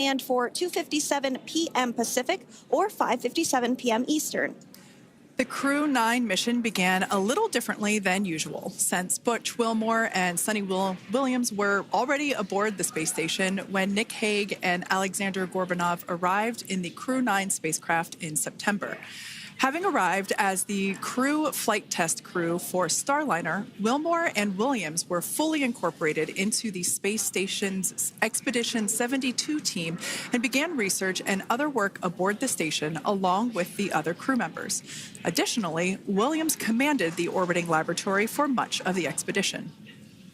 and for 2:57 p.m. Pacific or 5:57 p.m. Eastern. The Crew 9 mission began a little differently than usual, since Butch Wilmore and Sunny Williams were already aboard the space station when Nick Hague and Alexander Gorbanov arrived in the Crew 9 spacecraft in September. Having arrived as the crew flight test crew for Starliner, Wilmore and Williams were fully incorporated into the space station's Expedition 72 team and began research and other work aboard the station along with the other crew members. Additionally, Williams commanded the orbiting laboratory for much of the expedition.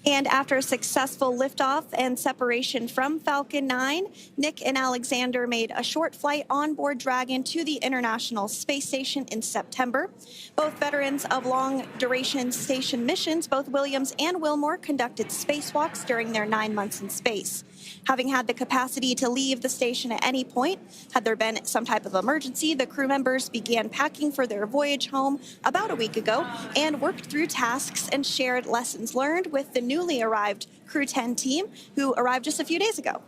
And after a successful liftoff and separation from Falcon 9, Nick and Alexander made a short flight on board Dragon to the International Space Station in September. Both veterans of long-duration station missions, both Williams and Wilmore conducted spacewalks during their 9 months in space. Having had the capacity to leave the station at any point, had there been some type of emergency, the crew members began packing for their voyage home about a week ago and worked through tasks and shared lessons learned with the newly arrived Crew 10 team, who arrived just a few days ago.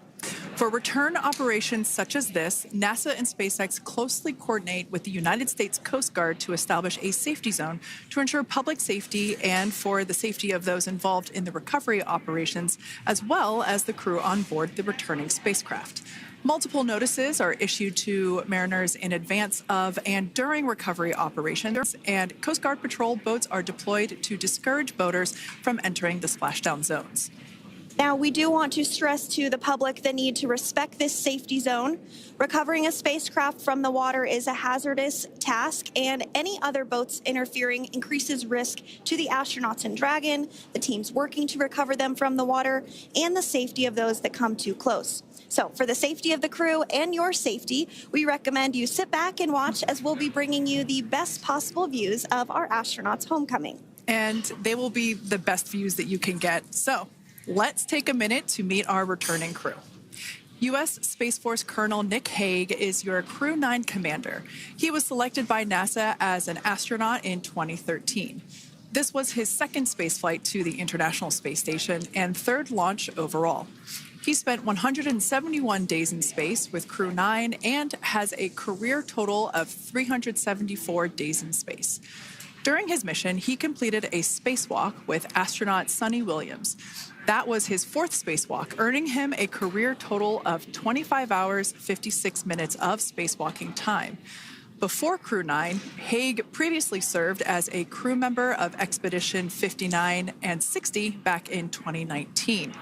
For return operations such as this, NASA and SpaceX closely coordinate with the United States Coast Guard to establish a safety zone to ensure public safety and for the safety of those involved in the recovery operations, as well as the crew on board the returning spacecraft. Multiple notices are issued to mariners in advance of and during recovery operations, and Coast Guard patrol boats are deployed to discourage boaters from entering the splashdown zones. Now, we do want to stress to the public the need to respect this safety zone. Recovering a spacecraft from the water is a hazardous task, and any other boats interfering increases risk to the astronauts in Dragon, the teams working to recover them from the water, and the safety of those that come too close. So for the safety of the crew and your safety, we recommend you sit back and watch as we'll be bringing you the best possible views of our astronauts' homecoming. And they will be the best views that you can get. So let's take a minute to meet our returning crew. U.S. Space Force Colonel Nick Hague is your Crew 9 commander. He was selected by NASA as an astronaut in 2013. This was his second spaceflight to the International Space Station and third launch overall. He spent 171 days in space with Crew 9 and has a career total of 374 days in space. During his mission, he completed a spacewalk with astronaut Sunny Williams. That was his fourth spacewalk, earning him a career total of 25 hours, 56 minutes of spacewalking time. Before Crew 9, Hague previously served as a crew member of Expedition 59 and 60 back in 2019.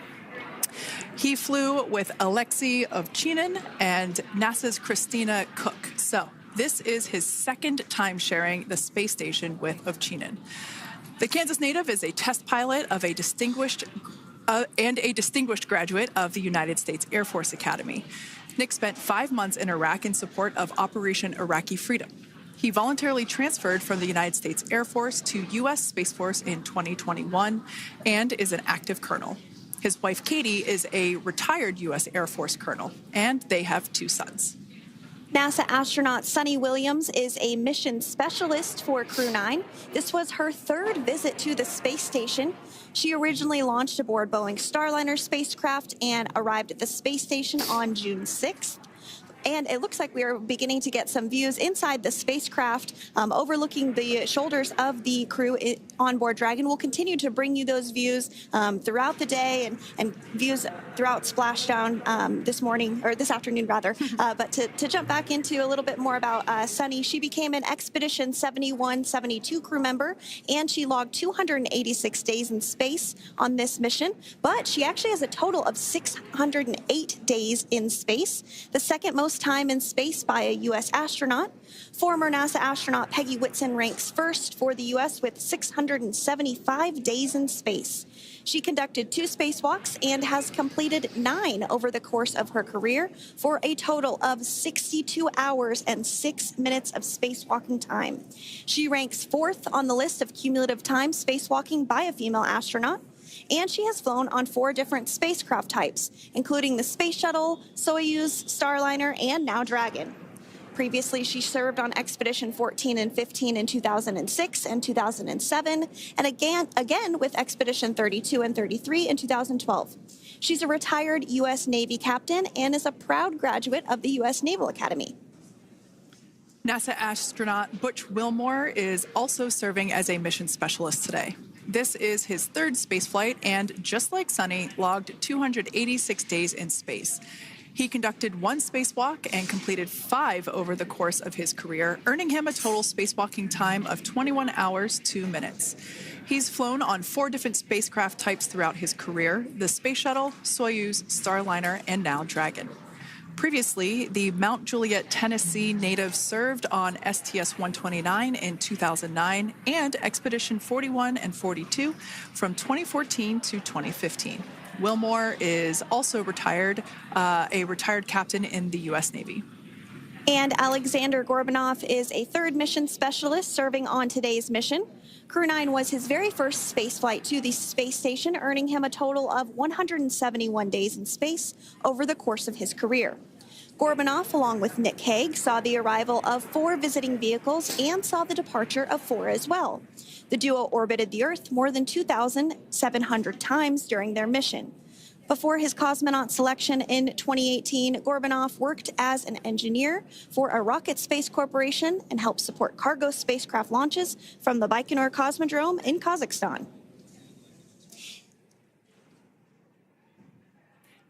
He flew with Alexei Ovchinin and NASA's Christina Cook. So this is his second time sharing the space station with Ovchinin. The Kansas native is a test pilot of a distinguished graduate of the United States Air Force Academy. Nick spent 5 months in Iraq in support of Operation Iraqi Freedom. He voluntarily transferred from the United States Air Force to U.S. Space Force in 2021 and is an active colonel. His wife, Katie, is a retired U.S. Air Force colonel, and they have 2 sons. NASA astronaut Sunny Williams is a mission specialist for Crew 9. This was her third visit to the space station. She originally launched aboard Boeing Starliner spacecraft and arrived at the space station on June 6th. And it looks like we are beginning to get some views inside the spacecraft, overlooking the shoulders of the crew on board Dragon. We'll continue to bring you those views throughout the day and views throughout Splashdown this afternoon rather. But to jump back into a little bit more about Sunny, she became an Expedition 71-72 crew member, and she logged 286 days in space on this mission. But she actually has a total of 608 days in space, the second most time in space by a U.S. astronaut. Former NASA astronaut Peggy Whitson ranks first for the U.S. with 675 days in space. She conducted 2 spacewalks and has completed 9 over the course of her career for a total of 62 hours and 6 minutes of spacewalking time. She ranks 4th on the list of cumulative time spacewalking by a female astronaut. And she has flown on 4 different spacecraft types, including the Space Shuttle, Soyuz, Starliner, and now Dragon. Previously, she served on Expedition 14 and 15 in 2006 and 2007, and again with Expedition 32 and 33 in 2012. She's a retired U.S. Navy captain and is a proud graduate of the U.S. Naval Academy. NASA astronaut Butch Wilmore is also serving as a mission specialist today. This is his third spaceflight and, just like Sunny, logged 286 days in space. He conducted one spacewalk and completed 5 over the course of his career, earning him a total spacewalking time of 21 hours, 2 minutes. He's flown on 4 different spacecraft types throughout his career: the Space Shuttle, Soyuz, Starliner, and now Dragon. Previously, the Mount Juliet, Tennessee native served on STS-129 in 2009 and Expedition 41 and 42 from 2014 to 2015. Wilmore is also retired, a retired captain in the U.S. Navy. And Alexander Gorbanov is a third mission specialist serving on today's mission. Crew 9 was his very first spaceflight to the space station, earning him a total of 171 days in space over the course of his career. Gorbanov, along with Nick Hague, saw the arrival of 4 visiting vehicles and saw the departure of 4 as well. The duo orbited the Earth more than 2,700 times during their mission. Before his cosmonaut selection in 2018, Gorbanov worked as an engineer for a rocket space corporation and helped support cargo spacecraft launches from the Baikonur Cosmodrome in Kazakhstan.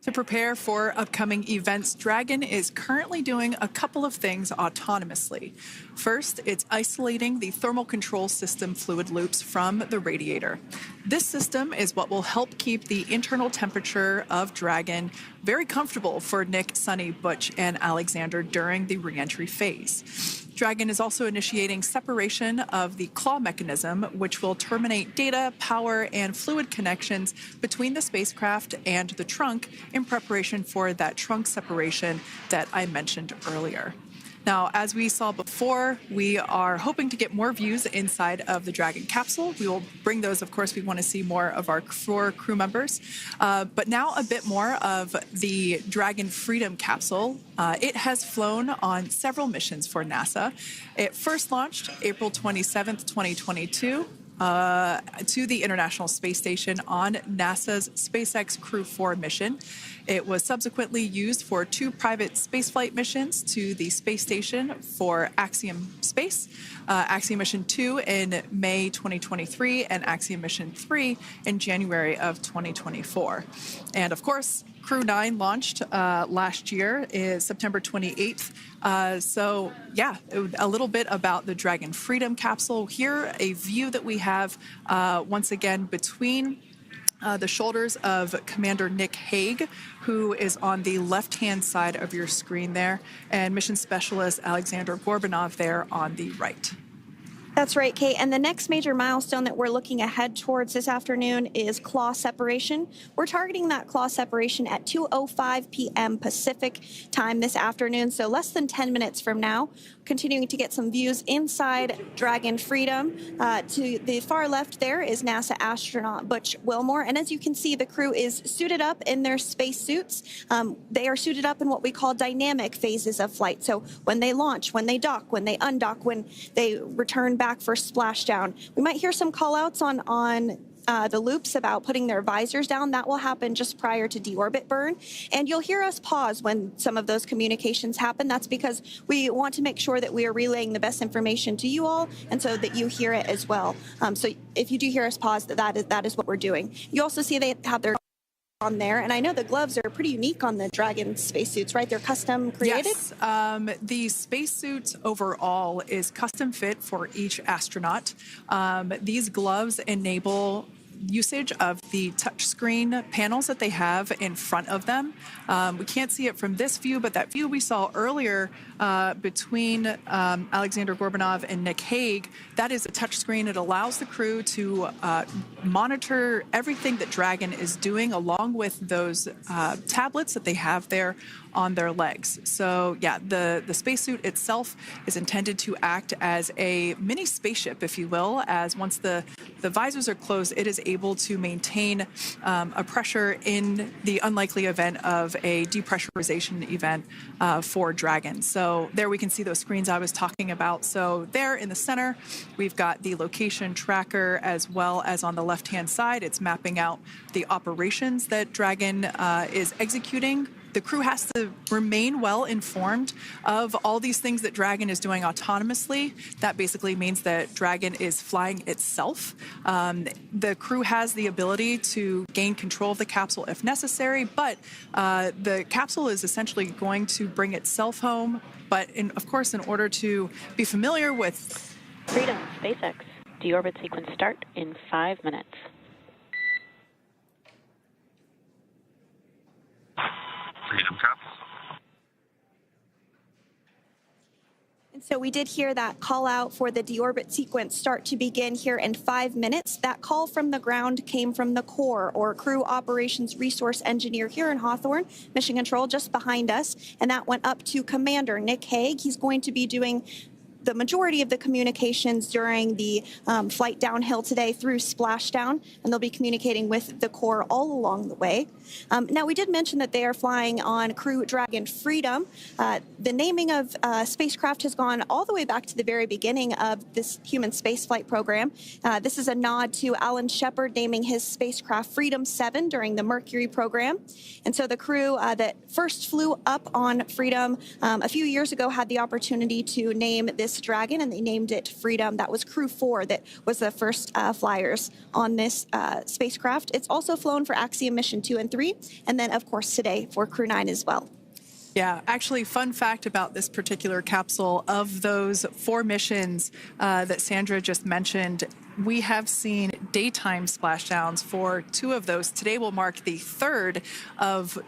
To prepare for upcoming events, Dragon is currently doing a couple of things autonomously. First, it's isolating the thermal control system fluid loops from the radiator. This system is what will help keep the internal temperature of Dragon very comfortable for Nick, Sunny, Butch, and Alexander during the reentry phase. Dragon is also initiating separation of the claw mechanism, which will terminate data, power, and fluid connections between the spacecraft and the trunk in preparation for that trunk separation that I mentioned earlier. Now, as we saw before, we are hoping to get more views inside of the Dragon capsule. We will bring those, of course. We want to see more of our 4 crew members. But now a bit more of the Dragon Freedom capsule. It has flown on several missions for NASA. It first launched April 27th, 2022. To the International Space Station on NASA's SpaceX Crew 4 mission. It was subsequently used for 2 private spaceflight missions to the space station for Axiom Space, Axiom Mission 2 in May 2023, and Axiom Mission 3 in January of 2024. And of course, Crew 9 launched last year, is September 28th. So yeah, a little bit about the Dragon Freedom capsule. Here, a view that we have once again between the shoulders of Commander Nick Hague, who is on the left-hand side of your screen there, and Mission Specialist Alexander Gorbanov there on the right. That's right, Kate. And the next major milestone that we're looking ahead towards this afternoon is claw separation. We're targeting that claw separation at 2:05 p.m. Pacific time this afternoon, so less than 10 minutes from now. Continuing to get some views inside Dragon Freedom. To the far left there is NASA astronaut Butch Wilmore. And as you can see, the crew is suited up in their space suits. They are suited up in what we call dynamic phases of flight. So when they launch, when they dock, when they undock, when they return back for splashdown. We might hear some call outs on the loops about putting their visors down. That will happen just prior to deorbit burn. And you'll hear us pause when some of those communications happen. That's because we want to make sure that we are relaying the best information to you all, and so that you hear it as well. So if you do hear us pause, that is what we're doing. You also see they have their on there, and I know the gloves are pretty unique on the Dragon spacesuits, right? They're custom created? Yes. The spacesuit overall is custom fit for each astronaut. These gloves enable usage of the touchscreen panels that they have in front of them. We can't see it from this view, but that view we saw earlier between Alexander Gorbanov and Nick Hague, that is a touchscreen. It allows the crew to monitor everything that Dragon is doing, along with those tablets that they have there on their legs. So yeah, the spacesuit itself is intended to act as a mini spaceship, if you will, as once the visors are closed, it is able to maintain a pressure in the unlikely event of a depressurization event for Dragon. So there we can see those screens I was talking about. So there in the center, we've got the location tracker, as well as on the left-hand side, it's mapping out the operations that Dragon is executing. The crew has to remain well informed of all these things that Dragon is doing autonomously. That basically means that Dragon is flying itself. The crew has the ability to gain control of the capsule if necessary, but the capsule is essentially going to bring itself home. But of course, in order to be familiar with Freedom, SpaceX, Deorbit sequence start in 5 minutes. Freedom Cup. And so we did hear that call out for the deorbit sequence start to begin here in 5 minutes. That call from the ground came from the core, or Crew Operations Resource Engineer here in Hawthorne, Mission Control just behind us. And that went up to Commander Nick Hague. He's going to be doing the majority of the communications during the flight downhill today through Splashdown, and they'll be communicating with the core all along the way. Now, we did mention that they are flying on Crew Dragon Freedom. The naming of spacecraft has gone all the way back to the very beginning of this human spaceflight program. This is a nod to Alan Shepard naming his spacecraft Freedom 7 during the Mercury program. And so the crew that first flew up on Freedom a few years ago had the opportunity to name this Dragon, and they named it Freedom. That was Crew 4 that was the first flyers on this spacecraft. It's also flown for Axiom Mission 2 and 3, and then, of course, today for Crew 9 as well. Yeah, actually, fun fact about this particular capsule, of those 4 missions that Sandra just mentioned, we have seen daytime splashdowns for 2 of those. Today will mark the third of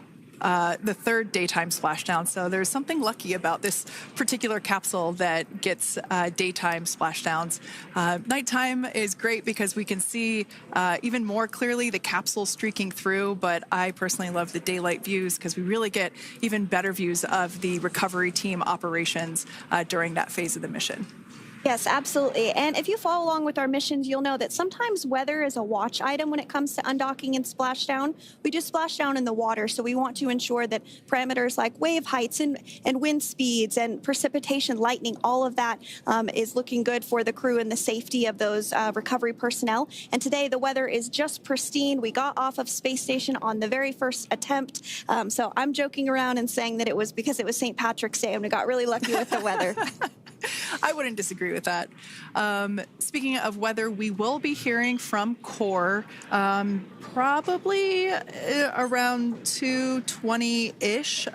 the third daytime splashdown. So there's something lucky about this particular capsule that gets daytime splashdowns. Nighttime is great because we can see even more clearly the capsule streaking through, but I personally love the daylight views because we really get even better views of the recovery team operations during that phase of the mission. Yes, absolutely. And if you follow along with our missions, you'll know that sometimes weather is a watch item when it comes to undocking and splashdown. We do splashdown in the water, so we want to ensure that parameters like wave heights and wind speeds and precipitation, lightning, all of that is looking good for the crew and the safety of those recovery personnel. And today the weather is just pristine. We got off of space station on the very first attempt. So I'm joking around and saying that it was because it was St. Patrick's Day and we got really lucky with the weather. I wouldn't disagree with that. Speaking of weather, we will be hearing from Core probably around 2:20-ish.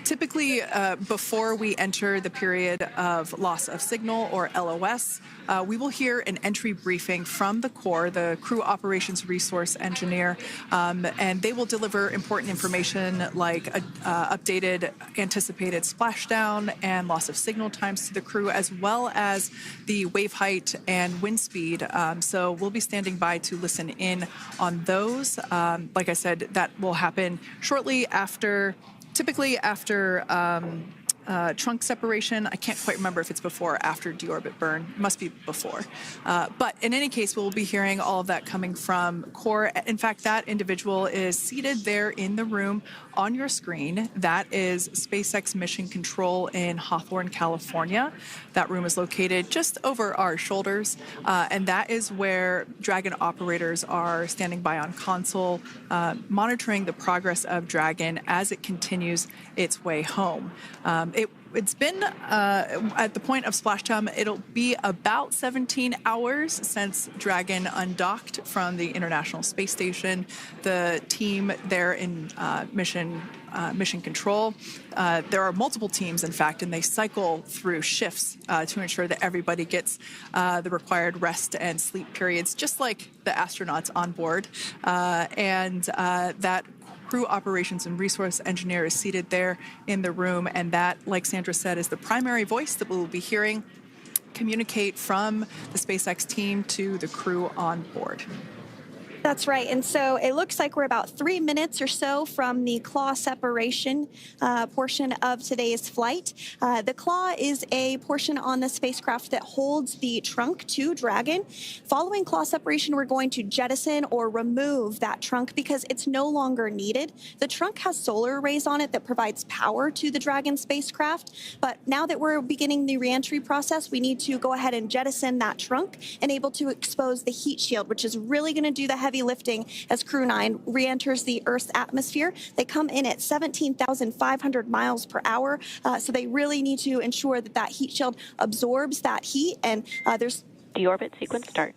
Typically, before we enter the period of loss of signal, or LOS, we will hear an entry briefing from the core, the Crew Operations Resource Engineer, and they will deliver important information like updated anticipated splashdown and loss of signal times to the crew, as well as the wave height and wind speed. So we'll be standing by to listen in on those. Like I said, that will happen shortly after, typically after trunk separation. I can't quite remember if it's before or after deorbit burn. It must be before. But in any case, we'll be hearing all of that coming from Core. In fact, that individual is seated there in the room on your screen. That is SpaceX Mission Control in Hawthorne, California. That room is located just over our shoulders, and that is where Dragon operators are standing by on console, monitoring the progress of Dragon as it continues its way home. It's been, at the point of splashdown, it'll be about 17 hours since Dragon undocked from the International Space Station. The team there in Mission Control, there are multiple teams, in fact, and they cycle through shifts to ensure that everybody gets the required rest and sleep periods, just like the astronauts on board. And that Crew Operations and Resource Engineer is seated there in the room, and that, like Sandra said, is the primary voice that we'll be hearing communicate from the SpaceX team to the crew on board. That's right. And so it looks like we're about 3 minutes or so from the claw separation portion of today's flight. The claw is a portion on the spacecraft that holds the trunk to Dragon. Following claw separation, we're going to jettison or remove that trunk because it's no longer needed. The trunk has solar arrays on it that provides power to the Dragon spacecraft. But now that we're beginning the reentry process, we need to go ahead and jettison that trunk and able to expose the heat shield, which is really going to do the heavy lifting as Crew 9 re-enters the Earth's atmosphere. They come in at 17,500 miles per hour, so they really need to ensure that that heat shield absorbs that heat, and there's... Deorbit sequence start.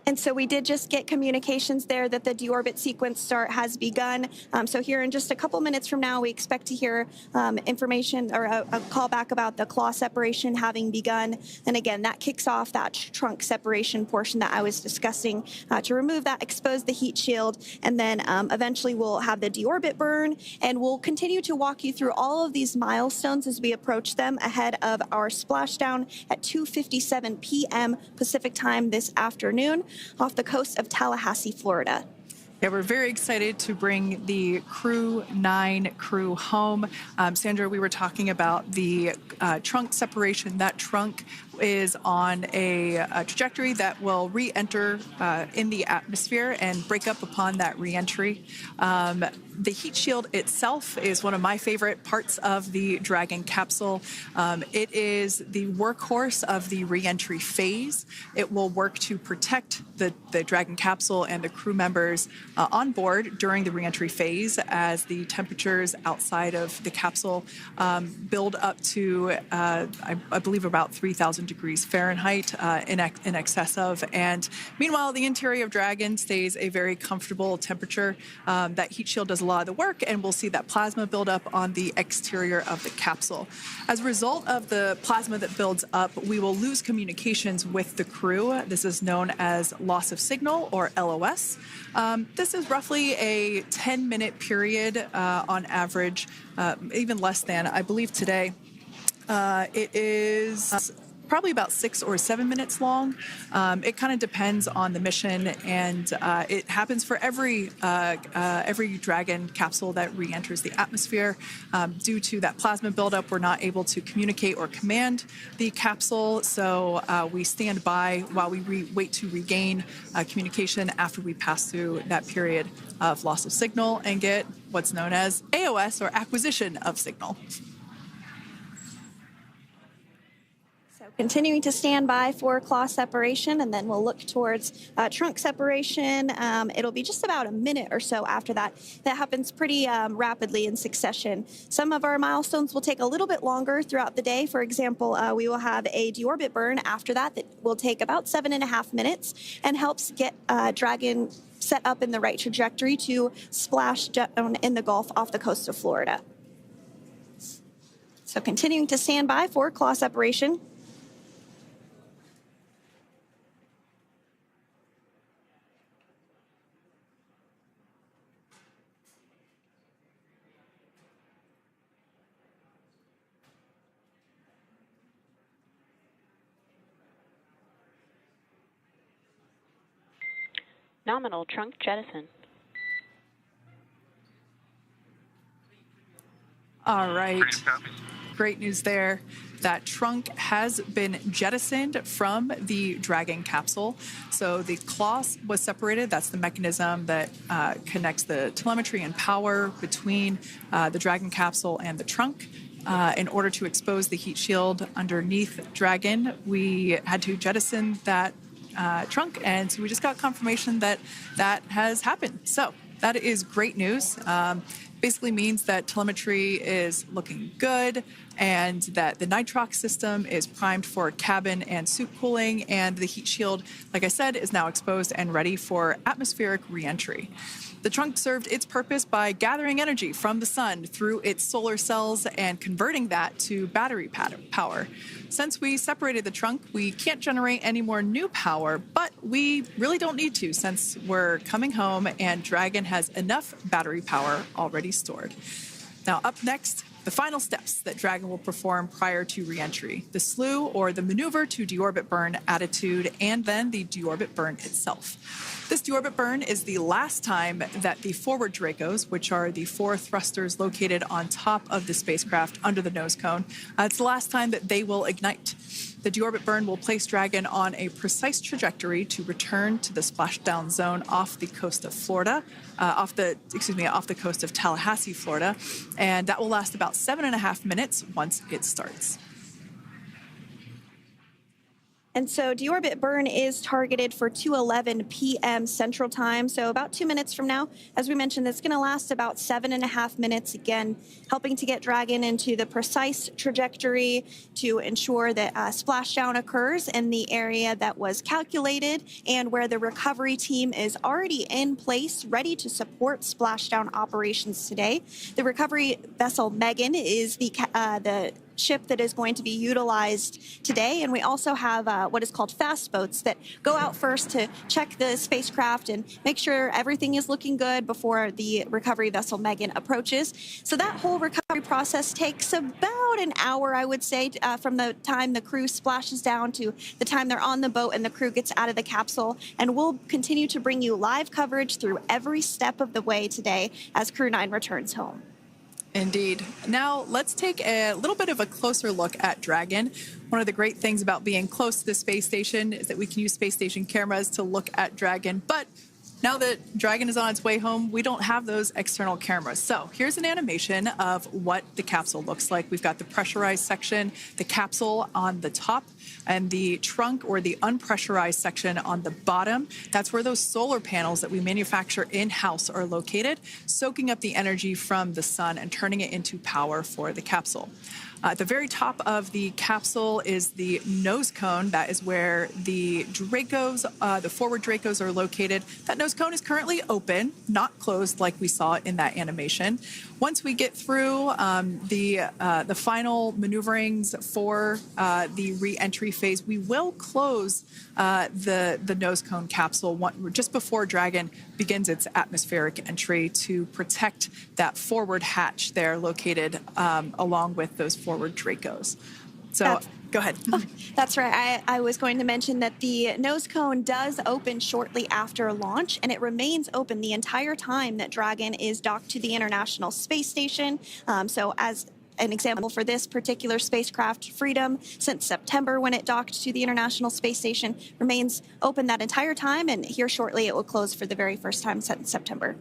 And so we did just get communications there that the deorbit sequence start has begun. So here in just a couple minutes from now, we expect to hear information or a call back about the claw separation having begun. And again, that kicks off that trunk separation portion that I was discussing to remove that, expose the heat shield, and then eventually we'll have the deorbit burn. And we'll continue to walk you through all of these milestones as we approach them ahead of our splashdown at 2:57 p.m. Pacific time this afternoon off the coast of Tallahassee, Florida. Yeah, we're very excited to bring the Crew 9 crew home. Sandra, we were talking about the trunk separation. That trunk is on a trajectory that will re-enter in the atmosphere and break up upon that re-entry. The heat shield itself is one of my favorite parts of the Dragon capsule. It is the workhorse of the re-entry phase. It will work to protect the Dragon capsule and the crew members on board during the re-entry phase as the temperatures outside of the capsule build up to, I believe, about 3,000 degrees Fahrenheit in excess of. And meanwhile, the interior of Dragon stays a very comfortable temperature. That heat shield does a lot of the work, and we'll see that plasma build up on the exterior of the capsule. As a result of the plasma that builds up, we will lose communications with the crew. This is known as loss of signal, or LOS. This is roughly a 10-minute period on average, even less than. I believe today it is probably about 6 or 7 minutes long. It kind of depends on the mission, and it happens for every Dragon capsule that re-enters the atmosphere. Due to that plasma buildup, we're not able to communicate or command the capsule, so we stand by while we wait to regain communication after we pass through that period of loss of signal and get what's known as AOS, or acquisition of signal. Continuing to stand by for claw separation, and then we'll look towards trunk separation. It'll be just about a minute or so after that. That happens pretty rapidly in succession. Some of our milestones will take a little bit longer throughout the day. For example, we will have a deorbit burn after that will take about 7.5 minutes and helps get Dragon set up in the right trajectory to splash down in the Gulf off the coast of Florida. So continuing to stand by for claw separation. Nominal trunk jettison. All right. Freedom copy. Great news there. That trunk has been jettisoned from the Dragon capsule. So the claw was separated. That's the mechanism that connects the telemetry and power between the Dragon capsule and the trunk. In order to expose the heat shield underneath Dragon, we had to jettison that trunk, and so we just got confirmation that that has happened. So that is great news. Basically means that telemetry is looking good and that the nitrox system is primed for cabin and suit cooling, and the heat shield, like I said, is now exposed and ready for atmospheric reentry. The trunk served its purpose by gathering energy from the sun through its solar cells and converting that to battery power. Since we separated the trunk, we can't generate any more new power, but we really don't need to since we're coming home and Dragon has enough battery power already stored. Now, up next, the final steps that Dragon will perform prior to reentry: the slew, or the maneuver to deorbit burn attitude, and then the deorbit burn itself. This deorbit burn is the last time that the forward Dracos, which are the 4 thrusters located on top of the spacecraft under the nose cone, it's the last time that they will ignite. The deorbit burn will place Dragon on a precise trajectory to return to the splashdown zone off the coast of Florida, off the coast of Tallahassee, Florida, and that will last about 7.5 minutes once it starts. And so deorbit burn is targeted for 2:11 p.m. Central Time, so about 2 minutes from now. As we mentioned, it's going to last about 7.5 minutes, again, helping to get Dragon into the precise trajectory to ensure that splashdown occurs in the area that was calculated and where the recovery team is already in place, ready to support splashdown operations today. The recovery vessel Megan is the ship that is going to be utilized today, and we also have what is called fast boats that go out first to check the spacecraft and make sure everything is looking good before the recovery vessel Megan approaches. So that whole recovery process takes about an hour, I would say, from the time the crew splashes down to the time they're on the boat and the crew gets out of the capsule. And we'll continue to bring you live coverage through every step of the way today as Crew 9 returns home. Indeed. Now, let's take a little bit of a closer look at Dragon. One of the great things about being close to the space station is that we can use space station cameras to look at Dragon. But now that Dragon is on its way home, we don't have those external cameras. So here's an animation of what the capsule looks like. We've got the pressurized section, the capsule on the top, and the trunk, or the unpressurized section, on the bottom. That's where those solar panels that we manufacture in-house are located, soaking up the energy from the sun and turning it into power for the capsule. At the very top of the capsule is the nose cone. That is where the Dracos, the forward Dracos, are located. That nose cone is currently open, not closed like we saw in that animation. Once we get through the final maneuverings for the re-entry phase, we will close the nose cone capsule just before Dragon begins its atmospheric entry to protect that forward hatch there located along with those forward Dracos. So go ahead. Oh, that's right. I was going to mention that the nose cone does open shortly after launch, and it remains open the entire time that Dragon is docked to the International Space Station. So as an example for this particular spacecraft, Freedom, since September when it docked to the International Space Station, remains open that entire time, and here shortly it will close for the very first time since September.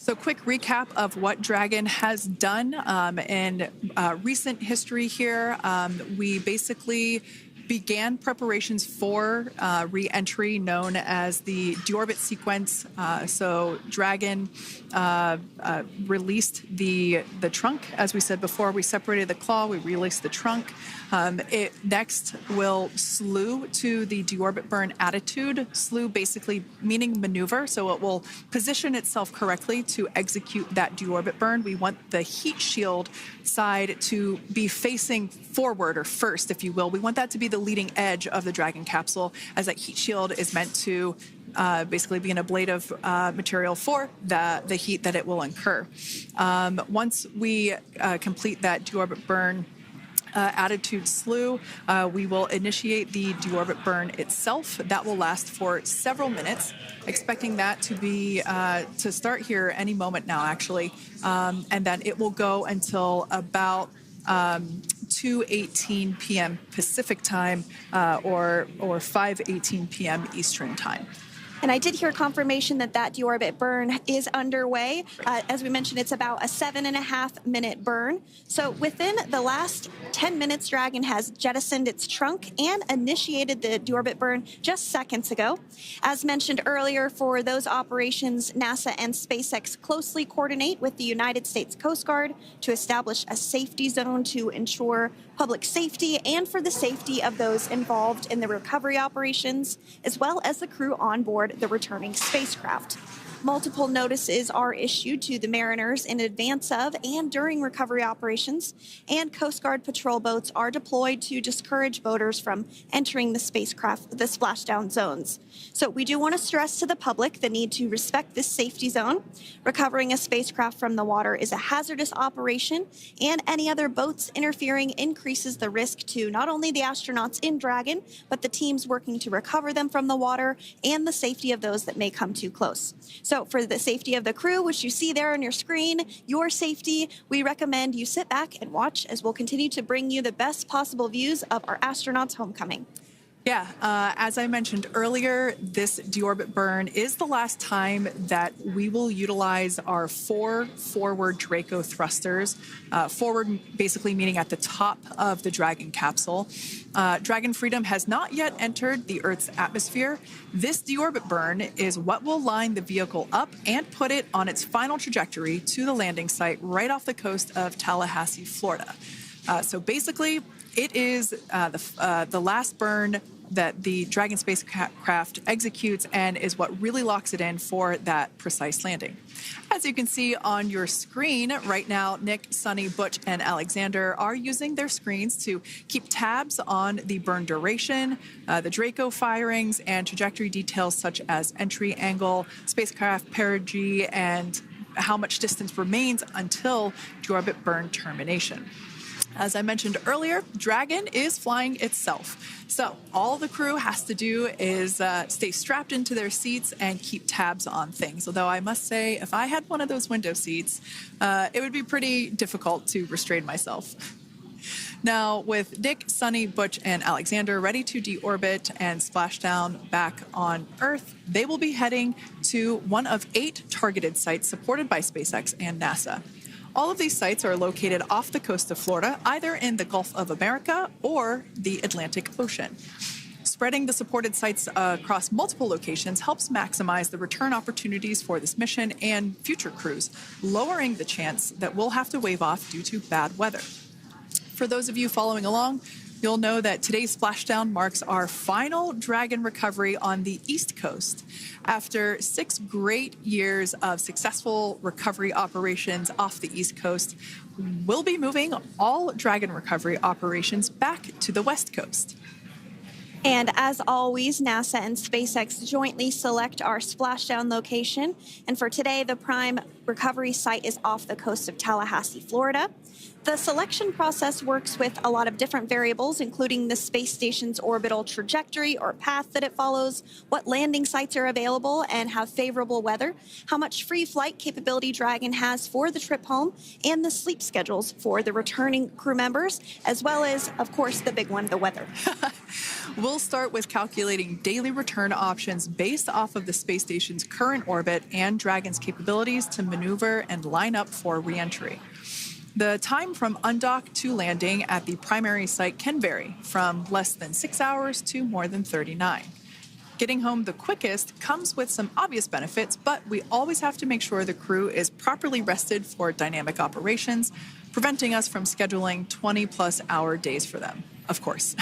So quick recap of what Dragon has done in recent history here. We basically began preparations for re-entry known as the deorbit sequence. So Dragon released the trunk. As we said before, we separated the claw, we released the trunk. It next will slew to the deorbit burn attitude. Slew basically meaning maneuver, so it will position itself correctly to execute that deorbit burn. We want the heat shield side to be facing forward, or first, if you will. We want that to be the leading edge of the Dragon capsule, as that heat shield is meant to basically be an ablative material for the heat that it will incur. Once we complete that deorbit burn attitude slew, we will initiate the deorbit burn itself. That will last for several minutes, expecting that to be to start here any moment now, actually, and then it will go until about 2:18 p.m. Pacific time or 5:18 p.m. Eastern time. And I did hear confirmation that deorbit burn is underway. As we mentioned, it's about a 7.5 minute burn. So within the last 10 minutes, Dragon has jettisoned its trunk and initiated the deorbit burn just seconds ago. As mentioned earlier, for those operations, NASA and SpaceX closely coordinate with the United States Coast Guard to establish a safety zone to ensure public safety and for the safety of those involved in the recovery operations, as well as the crew on board the returning spacecraft. Multiple notices are issued to the mariners in advance of and during recovery operations, and Coast Guard patrol boats are deployed to discourage boaters from entering the splashdown zones. So we do want to stress to the public the need to respect this safety zone. Recovering a spacecraft from the water is a hazardous operation, and any other boats interfering increases the risk to not only the astronauts in Dragon, but the teams working to recover them from the water and the safety of those that may come too close. So for the safety of the crew, which you see there on your screen, your safety, we recommend you sit back and watch as we'll continue to bring you the best possible views of our astronauts' homecoming. Yeah, as I mentioned earlier, this deorbit burn is the last time that we will utilize our 4 forward Draco thrusters. Forward basically meaning at the top of the Dragon capsule. Dragon Freedom has not yet entered the Earth's atmosphere. This deorbit burn is what will line the vehicle up and put it on its final trajectory to the landing site right off the coast of Tallahassee, Florida. So basically, it is the last burn that the Dragon spacecraft executes and is what really locks it in for that precise landing. As you can see on your screen right now, Nick, Sunny, Butch, and Alexander are using their screens to keep tabs on the burn duration, the Draco firings, and trajectory details such as entry angle, spacecraft perigee, and how much distance remains until deorbit burn termination. As I mentioned earlier, Dragon is flying itself. So all the crew has to do is stay strapped into their seats and keep tabs on things. Although I must say, if I had one of those window seats, it would be pretty difficult to restrain myself. Now, with Nick, Sunny, Butch, and Alexander ready to deorbit and splash down back on Earth, they will be heading to one of 8 targeted sites supported by SpaceX and NASA. All of these sites are located off the coast of Florida, either in the Gulf of America or the Atlantic Ocean. Spreading the supported sites across multiple locations helps maximize the return opportunities for this mission and future crews, lowering the chance that we'll have to wave off due to bad weather. For those of you following along, you'll know that today's splashdown marks our final Dragon recovery on the East Coast. After 6 great years of successful recovery operations off the East Coast, we'll be moving all Dragon recovery operations back to the West Coast. And as always, NASA and SpaceX jointly select our splashdown location. And for today, the prime recovery site is off the coast of Tallahassee, Florida. The selection process works with a lot of different variables, including the space station's orbital trajectory or path that it follows, what landing sites are available and have favorable weather, how much free flight capability Dragon has for the trip home, and the sleep schedules for the returning crew members, as well as, of course, the big one, the weather. We'll start with calculating daily return options based off of the space station's current orbit and Dragon's capabilities to maneuver and line up for reentry. The time from undock to landing at the primary site can vary from less than 6 hours to more than 39. Getting home the quickest comes with some obvious benefits, but we always have to make sure the crew is properly rested for dynamic operations, preventing us from scheduling 20-plus hour days for them, of course.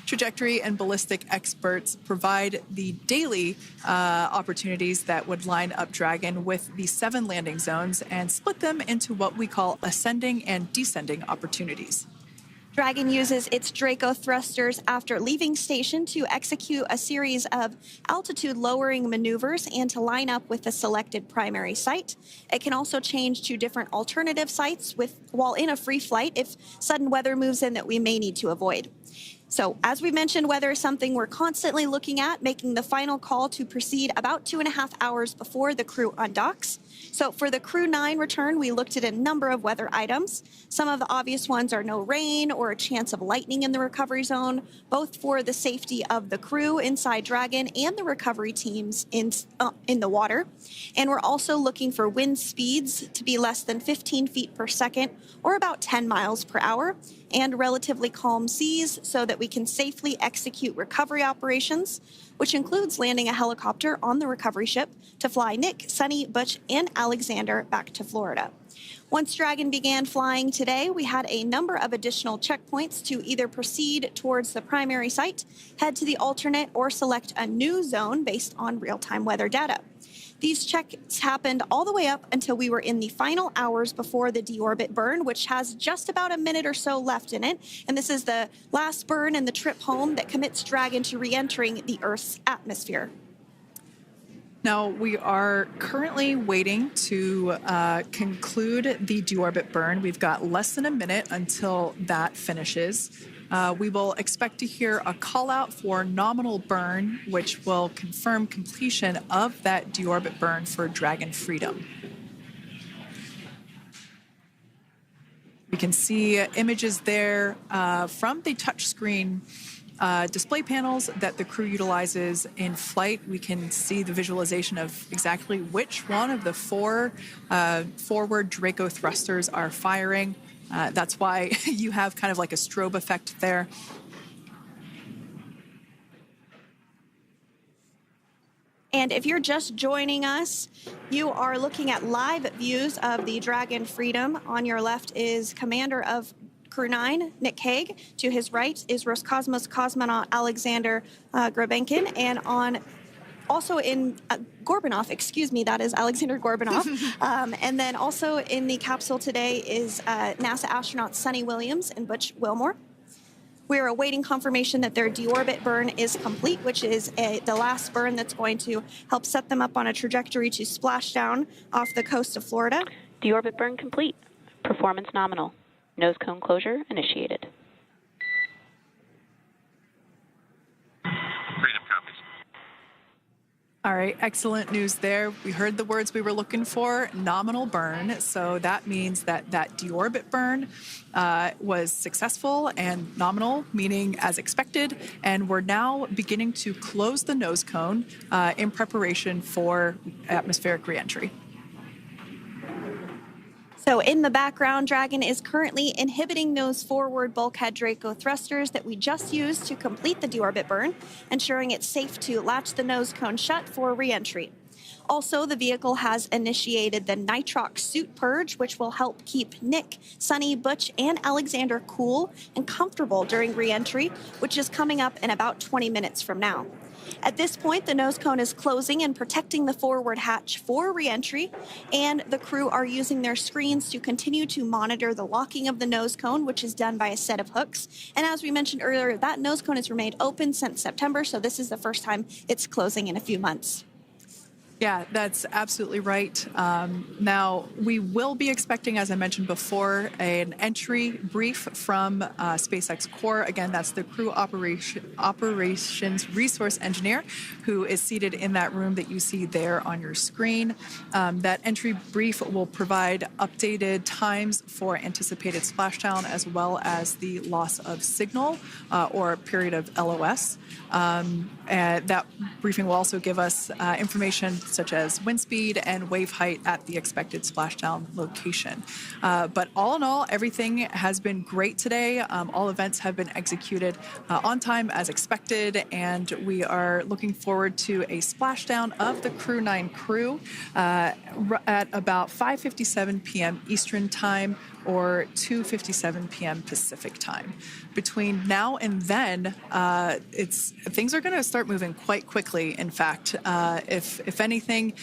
Trajectory and ballistic experts provide the daily opportunities that would line up Dragon with the 7 landing zones and split them into what we call ascending and descending opportunities. Dragon uses its Draco thrusters after leaving station to execute a series of altitude-lowering maneuvers and to line up with the selected primary site. It can also change to different alternative sites while in a free flight if sudden weather moves in that we may need to avoid. So, as we mentioned, weather is something we're constantly looking at, making the final call to proceed about 2.5 hours before the crew undocks. So for the Crew 9 return, we looked at a number of weather items. Some of the obvious ones are no rain or a chance of lightning in the recovery zone, both for the safety of the crew inside Dragon and the recovery teams in the water. And we're also looking for wind speeds to be less than 15 feet per second or about 10 miles per hour, and relatively calm seas so that we can safely execute recovery operations, which includes landing a helicopter on the recovery ship to fly Nick, Sunny, Butch, and Alexander back to Florida. Once Dragon began flying today, we had a number of additional checkpoints to either proceed towards the primary site, head to the alternate, or select a new zone based on real-time weather data. These checks happened all the way up until we were in the final hours before the deorbit burn, which has just about a minute or so left in it. And this is the last burn in the trip home that commits Dragon to re-entering the Earth's atmosphere. Now, we are currently waiting to conclude the deorbit burn. We've got less than a minute until that finishes. We will expect to hear a call out for nominal burn, which will confirm completion of that deorbit burn for Dragon Freedom. We can see images there from the touchscreen display panels that the crew utilizes in flight. We can see the visualization of exactly which one of the four forward Draco thrusters are firing. That's why you have kind of like a strobe effect there. And if you're just joining us, you are looking at live views of the Dragon Freedom. On your left is Commander of Crew 9, Nick Hague. To his right is Roscosmos cosmonaut Alexander Grabenkin. And also in Gorbunov, that is Alexander Gorbunov. And then also in the capsule today is NASA astronaut Sunny Williams and Butch Wilmore. We're awaiting confirmation that their deorbit burn is complete, which is the last burn that's going to help set them up on a trajectory to Splashdown off the coast of Florida. Deorbit burn complete. Performance nominal. Nose cone closure initiated. Freedom copies. All right, excellent news there. We heard the words we were looking for, nominal burn. So that means that that deorbit burn was successful and nominal, meaning as expected. And we're now beginning to close the nose cone in preparation for atmospheric reentry. So in the background, Dragon is currently inhibiting those forward bulkhead Draco thrusters that we just used to complete the deorbit burn, ensuring it's safe to latch the nose cone shut for re-entry. Also, the vehicle has initiated the nitrox suit purge, which will help keep Nick, Sunny, Butch, and Alexander cool and comfortable during re-entry, which is coming up in about 20 minutes from now. At this point, the nose cone is closing and protecting the forward hatch for re-entry, and the crew are using their screens to continue to monitor the locking of the nose cone, which is done by a set of hooks. And as we mentioned earlier, that nose cone has remained open since September, so this is the first time it's closing in a few months. Yeah, that's absolutely right. Now, we will be expecting, as I mentioned before, an entry brief from SpaceX Core. Again, that's the crew operations resource engineer who is seated in that room that you see there on your screen. That entry brief will provide updated times for anticipated splashdown as well as the loss of signal or period of LOS. And that briefing will also give us information such as wind speed and wave height at the expected splashdown location. But all in all, everything has been great today. All events have been executed on time as expected, and we are looking forward to a splashdown of the Crew 9 crew at about 5:57 p.m. Eastern Time or 2:57 p.m. Pacific Time. Between now and then, things are going to start moving quite quickly. In fact, if anything,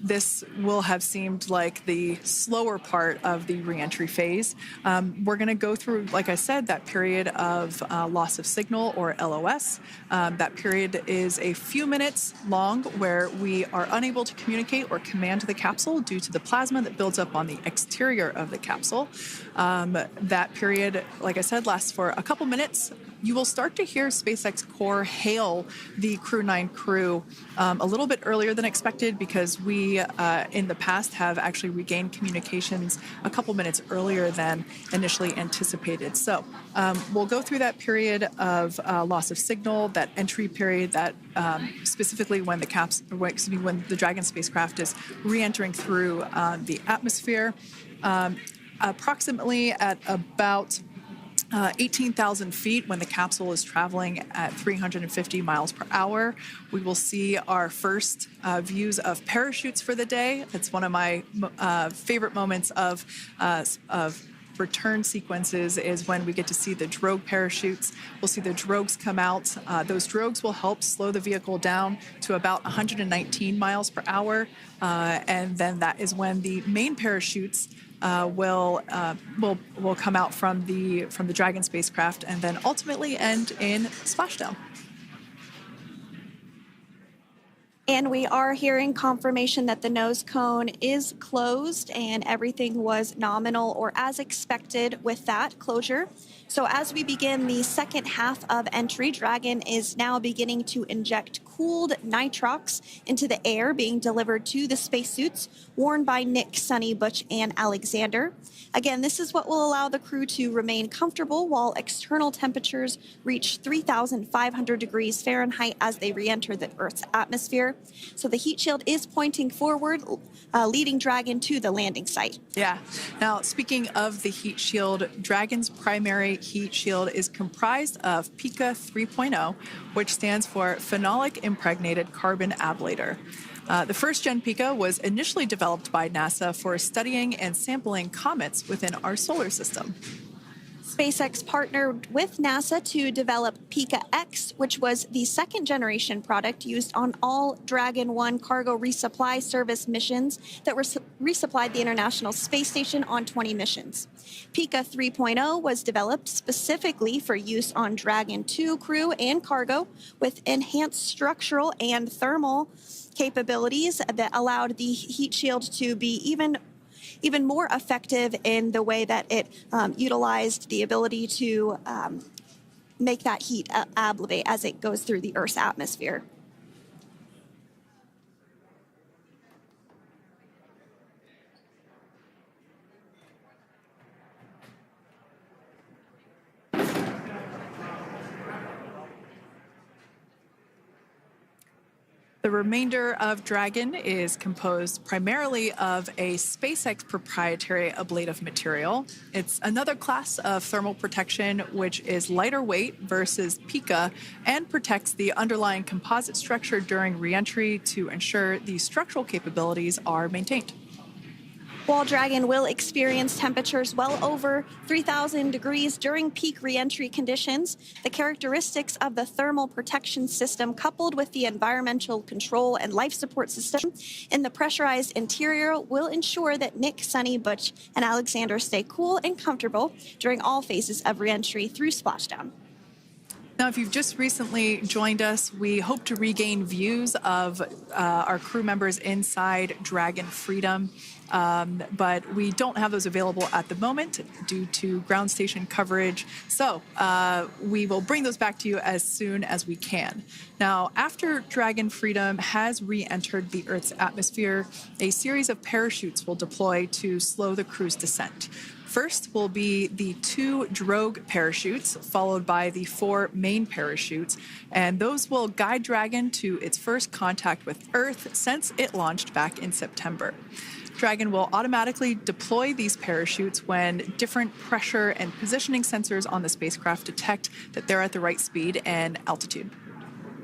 this will have seemed like the slower part of the reentry phase. We're going to go through, like I said, that period of loss of signal or LOS. That period is a few minutes long where we are unable to communicate or command the capsule due to the plasma that builds up on the exterior of the capsule. That period, like I said, lasts for a couple minutes. You will start to hear SpaceX Core hail the Crew 9 crew a little bit earlier than expected because we, in the past, have actually regained communications a couple minutes earlier than initially anticipated. So we'll go through that period of loss of signal, that entry period, that specifically when when the Dragon spacecraft is re-entering through the atmosphere. Approximately at about 18,000 feet when the capsule is traveling at 350 miles per hour. We will see our first views of parachutes for the day. It's one of my favorite moments of return sequences is when we get to see the drogue parachutes. We'll see the drogues come out. Those drogues will help slow the vehicle down to about 119 miles per hour. And then that is when the main parachutes will come out from the Dragon spacecraft and then ultimately end in Splashdown. And we are hearing confirmation that the nose cone is closed and everything was nominal or as expected with that closure. So as we begin the second half of entry, Dragon is now beginning to inject cooled nitrox into the air being delivered to the spacesuits worn by Nick, Sunny, Butch, and Alexander. Again, this is what will allow the crew to remain comfortable while external temperatures reach 3,500 degrees Fahrenheit as they re-enter the Earth's atmosphere. So the heat shield is pointing forward, leading Dragon to the landing site. Yeah. Now, speaking of the heat shield, Dragon's primary heat shield is comprised of PICA 3.0, which stands for Phenolic Impregnated Carbon Ablator. The first-gen PICA was initially developed by NASA for studying and sampling comets within our solar system. SpaceX partnered with NASA to develop PICA-X, which was the second-generation product used on all Dragon 1 cargo resupply service missions that resupplied the International Space Station on 20 missions. PICA 3.0 was developed specifically for use on Dragon 2 crew and cargo with enhanced structural and thermal capabilities that allowed the heat shield to be even more effective in the way that it utilized the ability to make that heat ablevate as it goes through the Earth's atmosphere. The remainder of Dragon is composed primarily of a SpaceX proprietary ablative material. It's another class of thermal protection which is lighter weight versus PICA and protects the underlying composite structure during reentry to ensure the structural capabilities are maintained. While Dragon will experience temperatures well over 3,000 degrees during peak reentry conditions, the characteristics of the thermal protection system coupled with the environmental control and life support system in the pressurized interior will ensure that Nick, Sunny, Butch, and Alexander stay cool and comfortable during all phases of reentry through Splashdown. Now, if you've just recently joined us, we hope to regain views of our crew members inside Dragon Freedom. But we don't have those available at the moment due to ground station coverage. So we will bring those back to you as soon as we can. Now, after Dragon Freedom has re-entered the Earth's atmosphere, a series of parachutes will deploy to slow the crew's descent. First will be the 2 drogue parachutes, followed by the 4 main parachutes, and those will guide Dragon to its first contact with Earth since it launched back in September. Dragon will automatically deploy these parachutes when different pressure and positioning sensors on the spacecraft detect that they're at the right speed and altitude.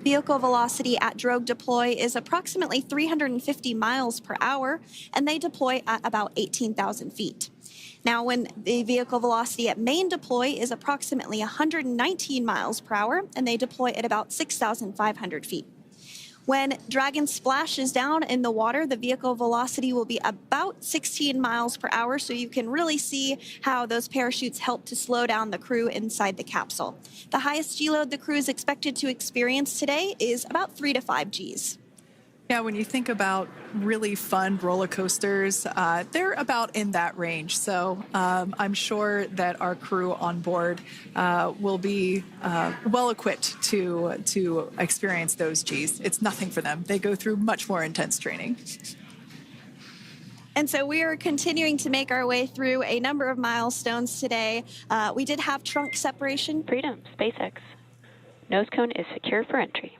Vehicle velocity at drogue deploy is approximately 350 miles per hour, and they deploy at about 18,000 feet. Now, when the vehicle velocity at main deploy is approximately 119 miles per hour, and they deploy at about 6,500 feet. When Dragon splashes down in the water, the vehicle velocity will be about 16 miles per hour, so you can really see how those parachutes help to slow down the crew inside the capsule. The highest G-load the crew is expected to experience today is about 3 to 5 Gs. Yeah, when you think about really fun roller coasters, they're about in that range. So I'm sure that our crew on board will be well equipped to experience those Gs. It's nothing for them. They go through much more intense training. And so we are continuing to make our way through a number of milestones today. We did have trunk separation. Freedom, SpaceX. Nose cone is secure for entry.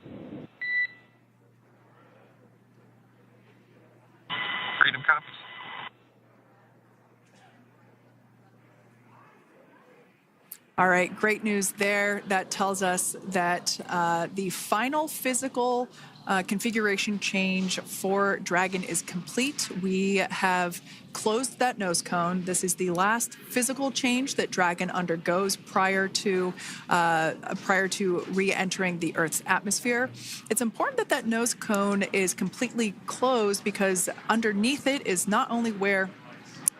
Freedom copies. All right, great news there. That tells us that the final physical configuration change for Dragon is complete. We have closed that nose cone. This is the last physical change that Dragon undergoes prior to re-entering the Earth's atmosphere. It's important that that nose cone is completely closed because underneath it is not only where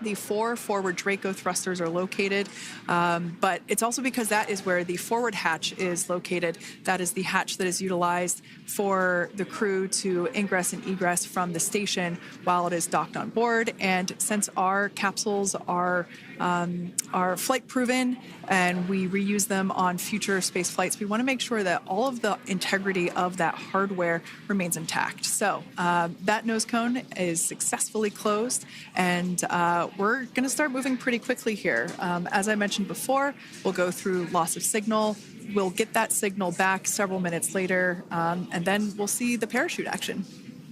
the 4 forward Draco thrusters are located, but it's also because that is where the forward hatch is located. That is the hatch that is utilized for the crew to ingress and egress from the station while it is docked on board. And since our capsules are flight proven and we reuse them on future space flights, we want to make sure that all of the integrity of that hardware remains intact. So that nose cone is successfully closed, and we're going to start moving pretty quickly here. As I mentioned before, we'll go through loss of signal. We'll get that signal back several minutes later, and then we'll see the parachute action.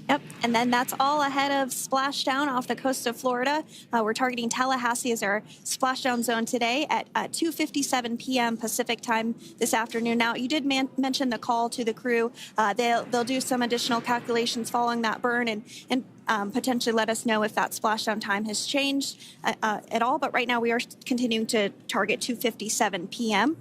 Yep, and then that's all ahead of Splashdown off the coast of Florida. We're targeting Tallahassee as our splashdown zone today at 2:57 p.m. Pacific time this afternoon. Now, you did mention the call to the crew. They'll do some additional calculations following that burn and potentially let us know if that splashdown time has changed at all. But right now, we are continuing to target 2:57 p.m.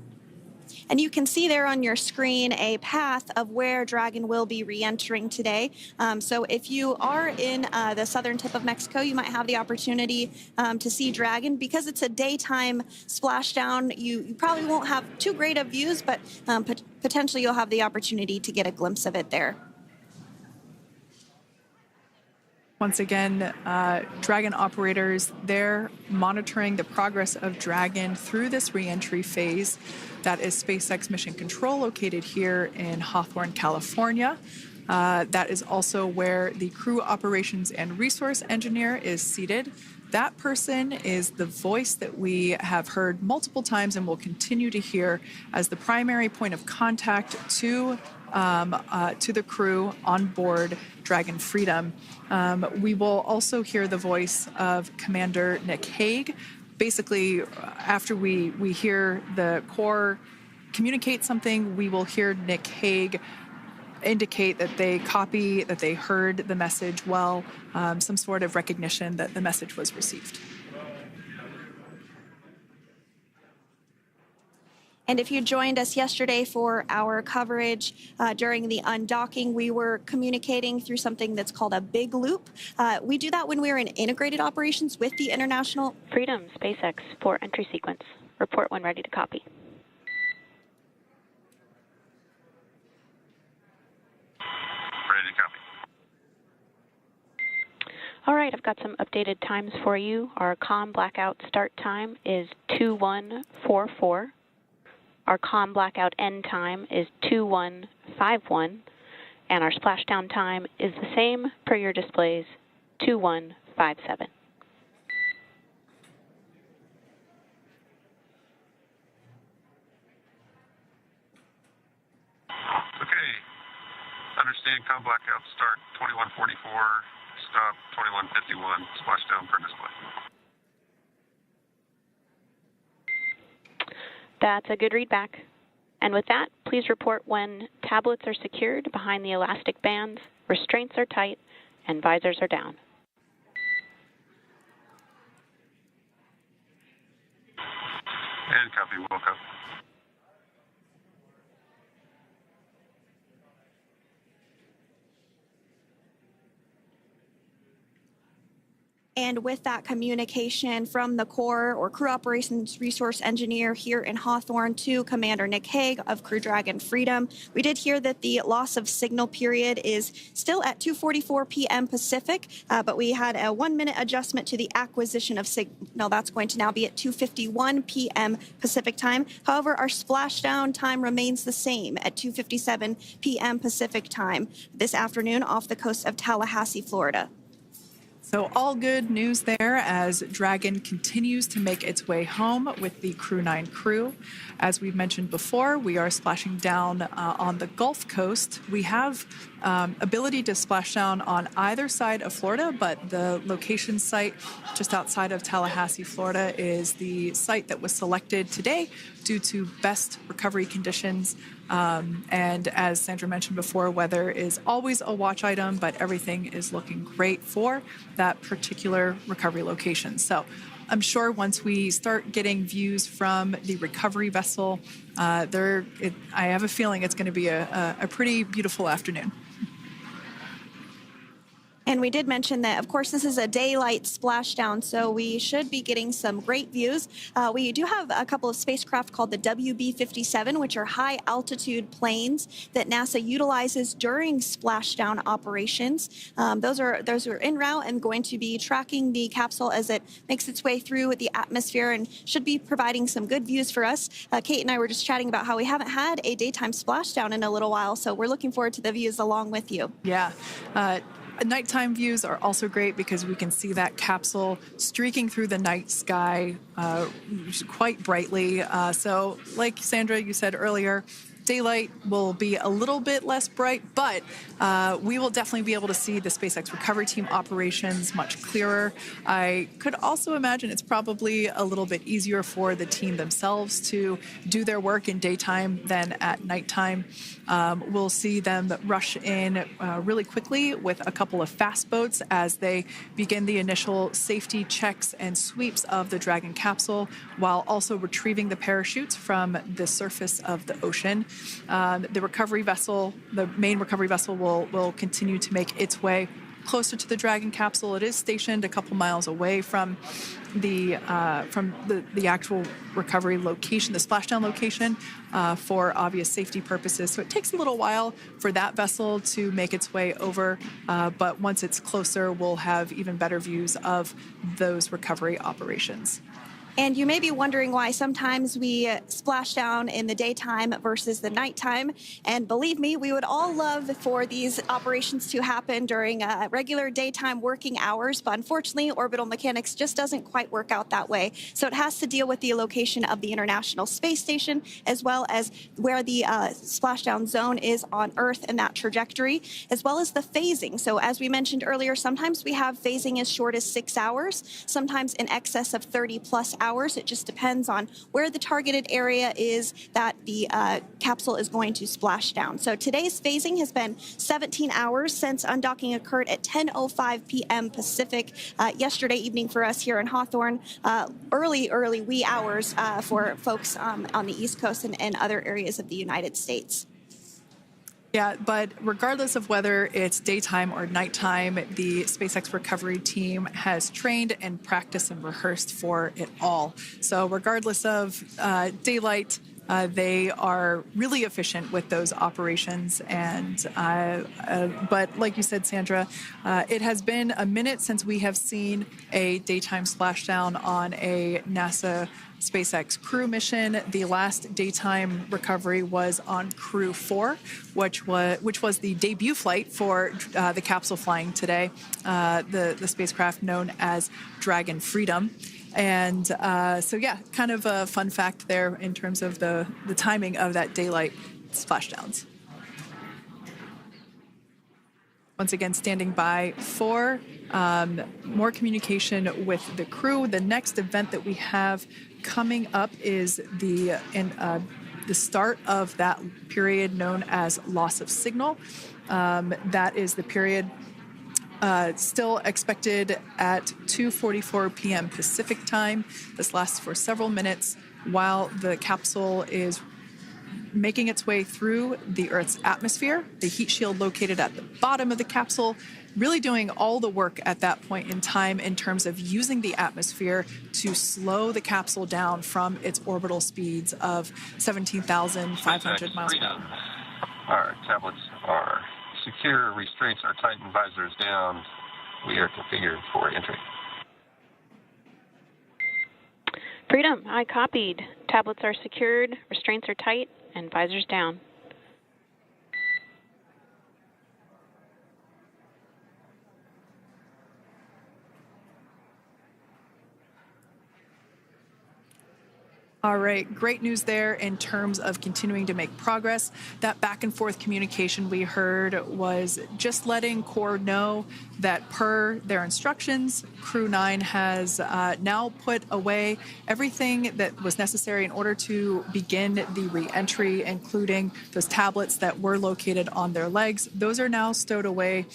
And you can see there on your screen a path of where Dragon will be re-entering today. So if you are in the southern tip of Mexico, you might have the opportunity to see Dragon. Because it's a daytime splashdown, you probably won't have too great of views, but potentially you'll have the opportunity to get a glimpse of it there. Once again, Dragon operators, they're monitoring the progress of Dragon through this re-entry phase. That is SpaceX Mission Control, located here in Hawthorne, California. That is also where the crew operations and resource engineer is seated. That person is the voice that we have heard multiple times and will continue to hear as the primary point of contact to the crew on board Dragon Freedom. We will also hear the voice of Commander Nick Hague. Basically, after we hear the Corps communicate something, we will hear Nick Hague indicate that they copy, that they heard the message well, some sort of recognition that the message was received. And if you joined us yesterday for our coverage during the undocking, we were communicating through something that's called a big loop. We do that when we're in integrated operations with the International Freedom, SpaceX, for entry sequence. Report when ready to copy. Ready to copy. All right, I've got some updated times for you. Our comm blackout start time is 2144. Our comm blackout end time is 2151, and our splashdown time is the same per your displays, 2157. Okay. Understand comm blackout start 2144, stop 2151, splashdown per display. That's a good readback. And with that, please report when tablets are secured behind the elastic bands, restraints are tight, and visors are down. And copy, will copy. And with that communication from the Corps or Crew Operations Resource Engineer here in Hawthorne to Commander Nick Hague of Crew Dragon Freedom, we did hear that the loss of signal period is still at 2:44 p.m. Pacific, but we had a 1-minute adjustment to the acquisition of signal. That's going to now be at 2:51 p.m. Pacific time. However, our splashdown time remains the same at 2:57 p.m. Pacific time this afternoon off the coast of Tallahassee, Florida. So all good news there as Dragon continues to make its way home with the Crew 9 crew. As we've mentioned before, we are splashing down on the Gulf Coast. We have ability to splash down on either side of Florida, but the location site just outside of Tallahassee, Florida is the site that was selected today due to best recovery conditions And as Sandra mentioned before, weather is always a watch item, but everything is looking great for that particular recovery location. So I'm sure once we start getting views from the recovery vessel, I have a feeling it's going to be a pretty beautiful afternoon. And we did mention that, of course, this is a daylight splashdown, so we should be getting some great views. We do have a couple of spacecraft called the WB-57, which are high-altitude planes that NASA utilizes during splashdown operations. Those are en route and going to be tracking the capsule as it makes its way through the atmosphere and should be providing some good views for us. Kate and I were just chatting about how we haven't had a daytime splashdown in a little while, so we're looking forward to the views along with you. Yeah. Nighttime views are also great because we can see that capsule streaking through the night sky quite brightly. So like Sandra, you said earlier, daylight will be a little bit less bright, but we will definitely be able to see the SpaceX recovery team operations much clearer. I could also imagine it's probably a little bit easier for the team themselves to do their work in daytime than at nighttime. We'll see them rush in really quickly with a couple of fast boats as they begin the initial safety checks and sweeps of the Dragon capsule, while also retrieving the parachutes from the surface of the ocean. The recovery vessel, the main recovery vessel, will continue to make its way closer to the Dragon capsule. It is stationed a couple miles away from the actual recovery location, the splashdown location, for obvious safety purposes. So it takes a little while for that vessel to make its way over, but once it's closer, we'll have even better views of those recovery operations. And you may be wondering why sometimes we splash down in the daytime versus the nighttime. And believe me, we would all love for these operations to happen during regular daytime working hours. But unfortunately, orbital mechanics just doesn't quite work out that way. So it has to deal with the location of the International Space Station, as well as where the splashdown zone is on Earth and that trajectory, as well as the phasing. So as we mentioned earlier, sometimes we have phasing as short as 6 hours, sometimes in excess of 30 plus hours. It just depends on where the targeted area is that the capsule is going to splash down. So today's phasing has been 17 hours since undocking occurred at 10:05 p.m. Pacific yesterday evening for us here in Hawthorne. Early wee hours for folks on the East Coast and other areas of the United States. Yeah, but regardless of whether it's daytime or nighttime, the SpaceX recovery team has trained and practiced and rehearsed for it all. So regardless of daylight, they are really efficient with those operations. And but like you said, Sandra, it has been a minute since we have seen a daytime splashdown on a NASA SpaceX crew mission. The last daytime recovery was on Crew 4, which was the debut flight for the capsule flying today, the spacecraft known as Dragon Freedom. And so, yeah, kind of a fun fact there in terms of the timing of that daylight splashdowns. Once again, standing by for more communication with the crew. The next event that we have coming up is the start of that period known as loss of signal. That is the period still expected at 2:44 p.m. Pacific time. This lasts for several minutes while the capsule is making its way through the Earth's atmosphere. The heat shield located at the bottom of the capsule, really doing all the work at that point in time in terms of using the atmosphere to slow the capsule down from its orbital speeds of 17,500 miles per hour. Our tablets are secure, restraints are tightened, visors down. We are configured for entry. Freedom, I copied. Tablets are secured, restraints are tight, and visors down. All right, great news there in terms of continuing to make progress. That back and forth communication we heard was just letting Core know that per their instructions, Crew 9 has now put away everything that was necessary in order to begin the reentry, including those tablets that were located on their legs. Those are now stowed away.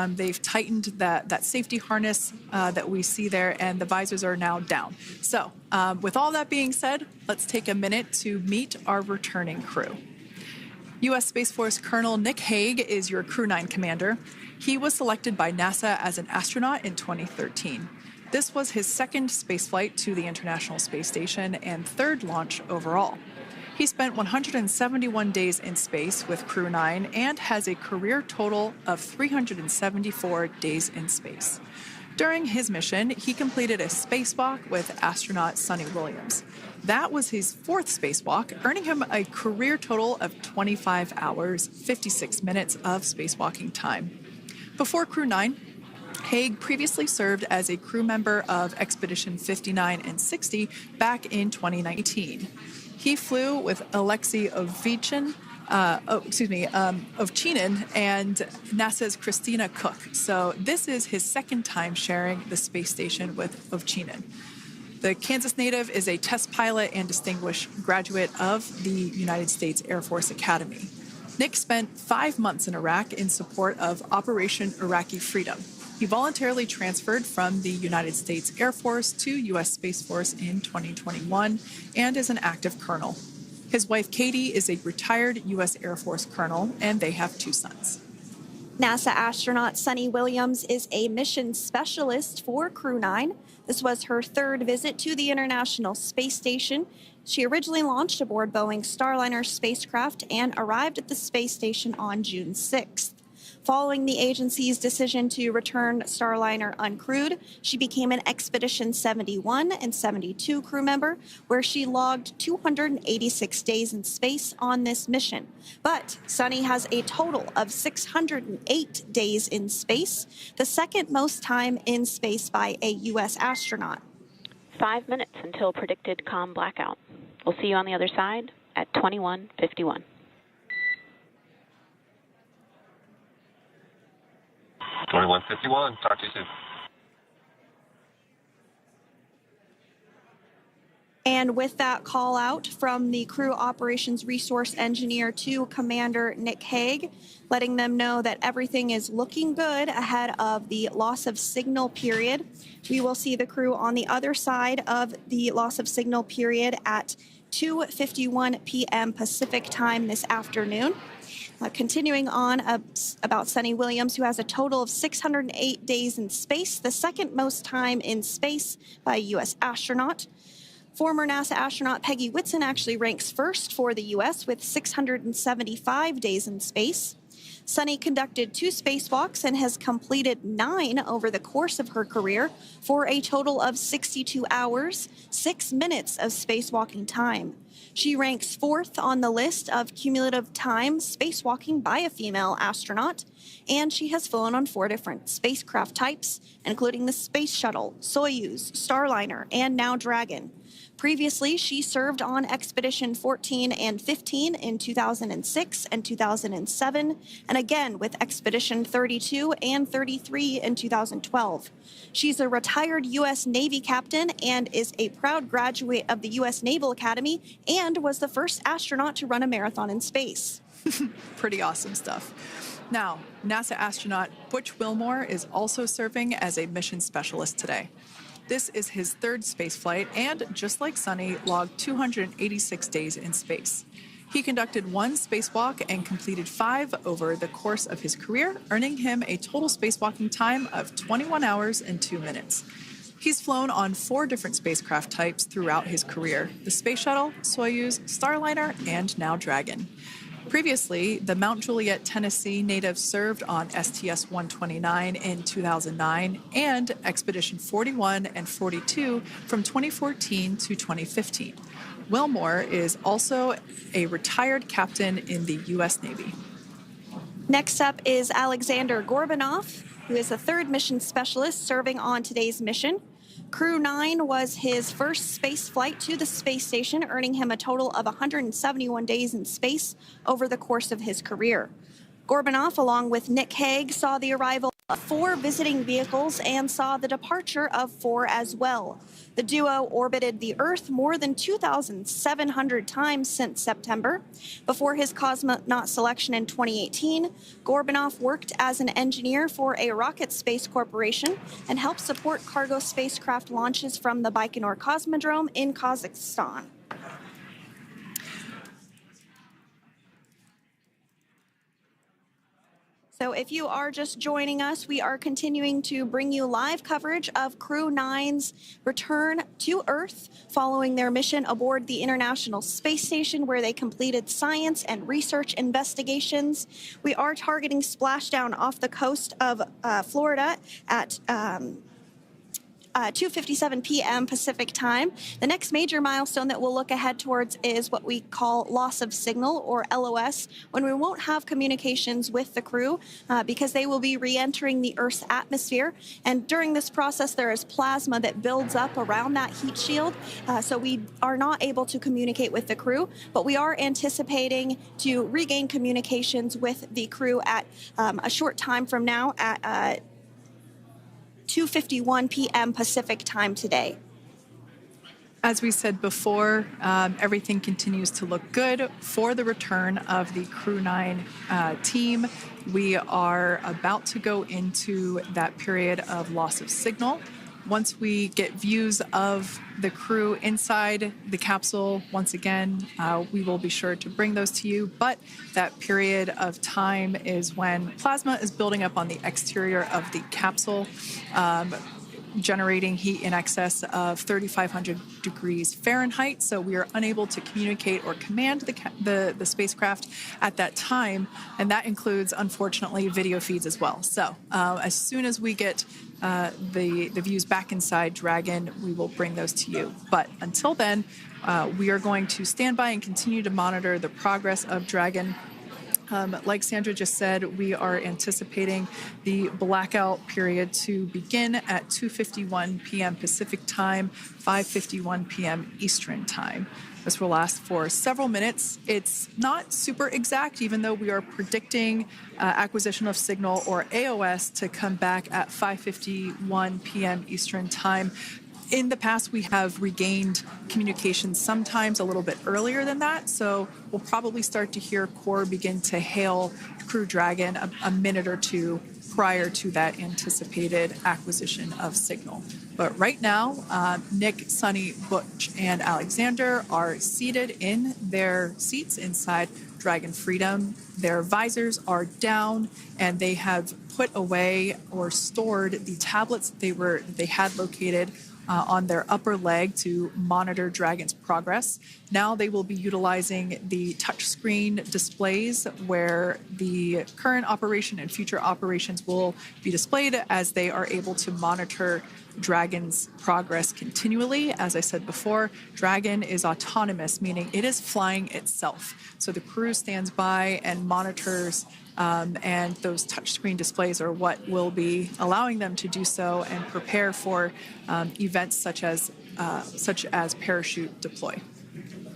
They've tightened that safety harness that we see there, and the visors are now down. So with all that being said, let's take a minute to meet our returning crew. U.S. Space Force Colonel Nick Hague is your Crew 9 commander. He was selected by NASA as an astronaut in 2013. This was his second spaceflight to the International Space Station and third launch overall. He spent 171 days in space with Crew 9 and has a career total of 374 days in space. During his mission, he completed a spacewalk with astronaut Sunny Williams. That was his fourth spacewalk, earning him a career total of 25 hours, 56 minutes of spacewalking time. Before Crew 9, Hague previously served as a crew member of Expedition 59 and 60 back in 2019. He flew with Alexei Ovchinin and NASA's Christina Cook. So this is his second time sharing the space station with Ovchinin. The Kansas native is a test pilot and distinguished graduate of the United States Air Force Academy. Nick spent 5 months in Iraq in support of Operation Iraqi Freedom. He voluntarily transferred from the United States Air Force to U.S. Space Force in 2021 and is an active colonel. His wife, Katie, is a retired U.S. Air Force colonel, and they have 2 sons. NASA astronaut Sunny Williams is a mission specialist for Crew 9. This was her third visit to the International Space Station. She originally launched aboard Boeing Starliner spacecraft and arrived at the space station on June 6th. Following the agency's decision to return Starliner uncrewed, she became an Expedition 71 and 72 crew member, where she logged 286 days in space on this mission. But Sunny has a total of 608 days in space, the second most time in space by a U.S. astronaut. 5 minutes until predicted comm blackout. We'll see you on the other side at 21:51. 21:51. Talk to you soon. And with that call out from the crew operations resource engineer to Commander Nick Hague, letting them know that everything is looking good ahead of the loss of signal period. We will see the crew on the other side of the loss of signal period at 2:51 p.m. Pacific time this afternoon. Continuing on about Sunny Williams, who has a total of 608 days in space, the second most time in space by a U.S. astronaut. Former NASA astronaut Peggy Whitson actually ranks first for the U.S. with 675 days in space. Sunny conducted 2 spacewalks and has completed 9 over the course of her career for a total of 62 hours, 6 minutes of spacewalking time. She ranks 4th on the list of cumulative time spacewalking by a female astronaut, and she has flown on 4 different spacecraft types, including the Space Shuttle, Soyuz, Starliner, and now Dragon. Previously, she served on Expedition 14 and 15 in 2006 and 2007, and again with Expedition 32 and 33 in 2012. She's a retired U.S. Navy captain and is a proud graduate of the U.S. Naval Academy and was the first astronaut to run a marathon in space. Pretty awesome stuff. Now, NASA astronaut Butch Wilmore is also serving as a mission specialist today. This is his third spaceflight and, just like Sunny, logged 286 days in space. He conducted 1 spacewalk and completed 5 over the course of his career, earning him a total spacewalking time of 21 hours and 2 minutes. He's flown on 4 different spacecraft types throughout his career: the Space Shuttle, Soyuz, Starliner, and now Dragon. Previously, the Mount Juliet, Tennessee native served on STS-129 in 2009 and Expedition 41 and 42 from 2014 to 2015. Wilmore is also a retired captain in the U.S. Navy. Next up is Alexander Gorbunov, who is the third mission specialist serving on today's mission. Crew 9 was his first space flight to the space station, earning him a total of 171 days in space over the course of his career. Gorbanoff, along with Nick Hague, saw the arrival of 4 visiting vehicles and saw the departure of 4 as well. The duo orbited the Earth more than 2,700 times since September. Before his cosmonaut selection in 2018, Gorbanoff worked as an engineer for a rocket space corporation and helped support cargo spacecraft launches from the Baikonur Cosmodrome in Kazakhstan. So if you are just joining us, we are continuing to bring you live coverage of Crew 9's return to Earth following their mission aboard the International Space Station, where they completed science and research investigations. We are targeting splashdown off the coast of Florida at 2:57 p.m. Pacific time. The next major milestone that we'll look ahead towards is what we call loss of signal, or LOS, when we won't have communications with the crew because they will be re-entering the Earth's atmosphere. And during this process, there is plasma that builds up around that heat shield, so we are not able to communicate with the crew, but we are anticipating to regain communications with the crew at a short time from now at 2:51 p.m. Pacific time today. As we said before, everything continues to look good for the return of the Crew 9 team. We are about to go into that period of loss of signal. Once we get views of the crew inside the capsule, once again, we will be sure to bring those to you. But that period of time is when plasma is building up on the exterior of the capsule, generating heat in excess of 3,500 degrees Fahrenheit. So we are unable to communicate or command the spacecraft at that time. And that includes, unfortunately, video feeds as well. So as soon as we get the views back inside Dragon, we will bring those to you. But until then, we are going to stand by and continue to monitor the progress of Dragon. Like Sandra just said, we are anticipating the blackout period to begin at 2:51 p.m. Pacific time, 5:51 p.m. Eastern time. This will last for several minutes. It's not super exact, even though we are predicting acquisition of signal, or AOS, to come back at 5:51 p.m. Eastern time. In the past, we have regained communication sometimes a little bit earlier than that, so we'll probably start to hear Core begin to hail Crew Dragon a minute or two prior to that anticipated acquisition of signal. But right now, Nick, Sunny, Butch, and Alexander are seated in their seats inside Dragon Freedom. Their visors are down, and they have put away or stored the tablets that they had located on their upper leg to monitor Dragon's progress. Now they will be utilizing the touchscreen displays, where the current operation and future operations will be displayed as they are able to monitor Dragon's progress continually. As I said before, Dragon is autonomous, meaning it is flying itself. So the crew stands by and monitors, and those touchscreen displays are what will be allowing them to do so and prepare for events such as parachute deploy.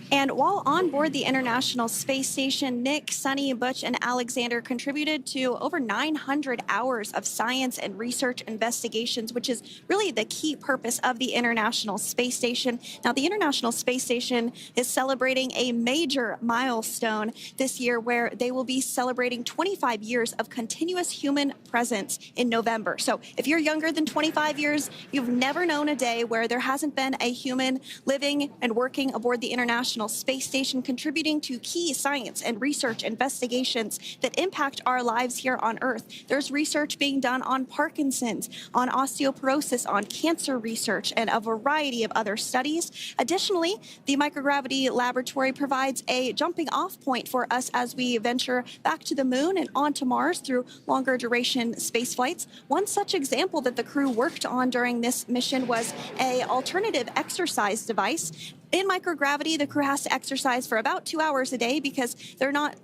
And while on board the International Space Station, Nick, Sunny, Butch, and Alexander contributed to over 900 hours of science and research investigations, which is really the key purpose of the International Space Station. Now, the International Space Station is celebrating a major milestone this year, where they will be celebrating 25 years of continuous human presence in November. So if you're younger than 25 years, you've never known a day where there hasn't been a human living and working aboard the International Space Station, contributing to key science and research investigations that impact our lives here on Earth. There's research being done on Parkinson's, on osteoporosis, on cancer research, and a variety of other studies. Additionally, the microgravity laboratory provides a jumping off point for us as we venture back to the moon and onto Mars through longer duration space flights. One such example that the crew worked on during this mission was an alternative exercise device. In microgravity, the crew has to exercise for about 2 hours a day because they're not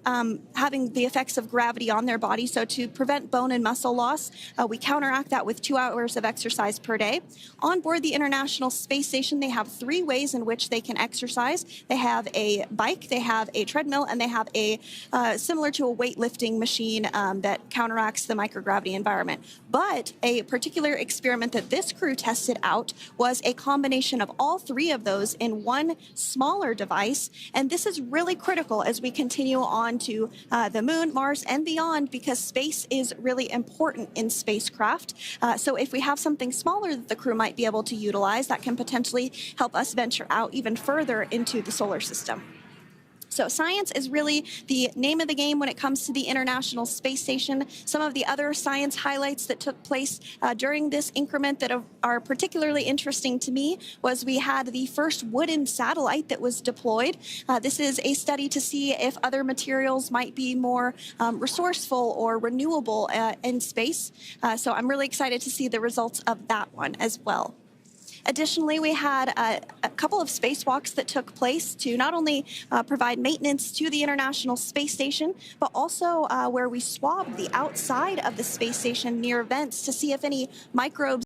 having the effects of gravity on their body. So to prevent bone and muscle loss, we counteract that with 2 hours of exercise per day. On board the International Space Station, they have 3 ways in which they can exercise. They have a bike, they have a treadmill, and they have a similar to a weightlifting machine that counteracts the microgravity environment. But a particular experiment that this crew tested out was a combination of all 3 of those in one smaller device. And this is really critical as we continue on to the moon, Mars, and beyond, because space is really important in spacecraft. So if we have something smaller that the crew might be able to utilize, that can potentially help us venture out even further into the solar system. So science is really the name of the game when it comes to the International Space Station. Some of the other science highlights that took place during this increment that are particularly interesting to me was we had the first wooden satellite that was deployed. This is a study to see if other materials might be more resourceful or renewable in space. So I'm really excited to see the results of that one as well. Additionally, we had a couple of spacewalks that took place to not only provide maintenance to the International Space Station, but also where we swabbed the outside of the space station near vents to see if any microbes